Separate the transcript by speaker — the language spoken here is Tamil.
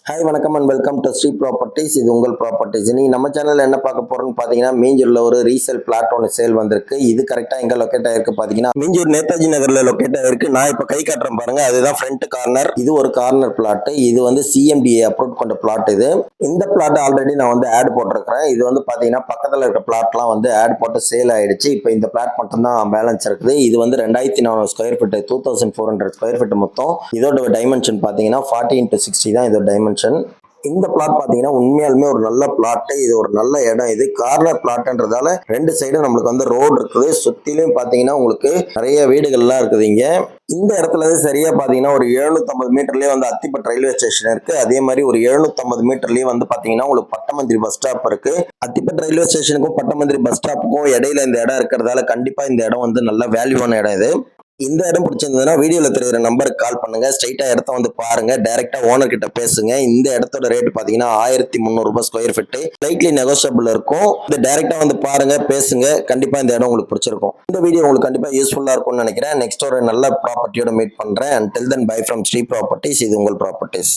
Speaker 1: ஹாய் வணக்கம் and welcome to Sri properties. இது உங்கள் ப்ராப்பர்ட்டிஸ். நீங்கள் நம்ம சேனலில் என்ன பார்க்க போகிறோம்னு பார்த்தீங்கன்னா, மீஞ்சூரில் ஒரு ரீசேல் பிளாட் ஒன்று சேல் வந்திருக்கு. இது கரெக்டாக எங்கே லொக்கேட் ஆயிருக்கு பார்த்தீங்கன்னா, மீஞ்சூர் நேதாஜி நகரில் லொக்கேட் ஆயிருக்கு. நான் இப்போ கை காட்டுறேன் பாருங்க, அதுதான் ஃப்ரண்ட் கார்னர். இது ஒரு கார்னர் பிளாட். இது வந்து சிஎம்டிஏ அப்ரூவ் கொண்ட பிளாட். இந்த பிளாட் ஆல்ரெடி நான் வந்து ஆட் போட்டிருக்கிறேன். இது வந்து பார்த்தீங்கன்னா பக்கத்தில் இருக்க பிளாட்லாம் வந்து ஆட் போட்டு சேல் ஆயிடுச்சு. இப்போ இந்த பிளாட் மட்டும் தான் பேலன்ஸ் இருக்குது. இது வந்து 2400 ஸ்கொயர் ஃபீட், 2400 ஸ்கொயர் ஃபீட் மொத்தம். இதோட டைமென்ஷன் பார்த்தீங்கன்னா 40x60 தான் இதோட டைமென்ஷன். இந்த பிளாட் பாத்தீங்கன்னா உண்மையாலுமே ஒரு நல்ல பிளாட். இது ஒரு நல்ல இடம். இது கார்னர் பிளாட்ன்றதால ரெண்டு சைடும் நம்மளுக்கு வந்து ரோடு இருக்குது. சுத்திலும் பாத்தீங்கன்னா உங்களுக்கு நிறைய வீடுகள்லாம் இருக்குது. இந்த இடத்துல இருந்து சரியா பாத்தீங்கன்னா ஒரு 750 மீட்டர்லயே வந்து அத்திப்பட்டு ரயில்வே ஸ்டேஷன் இருக்கு. அதே மாதிரி ஒரு 750 மீட்டர்லயே வந்து பாத்தீங்கன்னா உங்களுக்கு பட்டமந்திரி பஸ் ஸ்டாப் இருக்கு. அத்திப்பட்டு ரயில்வே ஸ்டேஷனுக்கும் பட்டமந்திரி பஸ் ஸ்டாப்புக்கும் இடையில இந்த இடம் இருக்கிறதால கண்டிப்பா இந்த இடம் வந்து நல்ல வேல்யூவான இடம். இந்த இடம் பிடிச்சிருந்ததுன்னா வீடியோல தெரியுற நம்பருக்கு கால் பண்ணுங்க. ஸ்ட்ரைட்டா இடத்த வந்து பாருங்க. டைரக்டா ஓனர் கிட்ட பேசுங்க. இந்த இடத்தோட ரேட் பாத்தீங்கன்னா 1300 ரூபாய் ஸ்கொயர் ஃபீட். ஸ்லைட்லி நெகோஷியபிள் இருக்கும். இந்த டைரக்டா வந்து பாருங்க, பேசுங்க. கண்டிப்பா இந்த இடம் உங்களுக்கு பிடிச்சிருக்கும். இந்த வீடியோ உங்களுக்கு கண்டிப்பா யூஸ்ஃபுல்லா இருக்கும்னு நினைக்கிறேன். நெக்ஸ்ட் ஒரு நல்ல ப்ராப்பர்ட்டியோட மீட் பண்றேன். Until then, bye from Sri properties. இது உங்கள் ப்ராப்பர்ட்டிஸ்.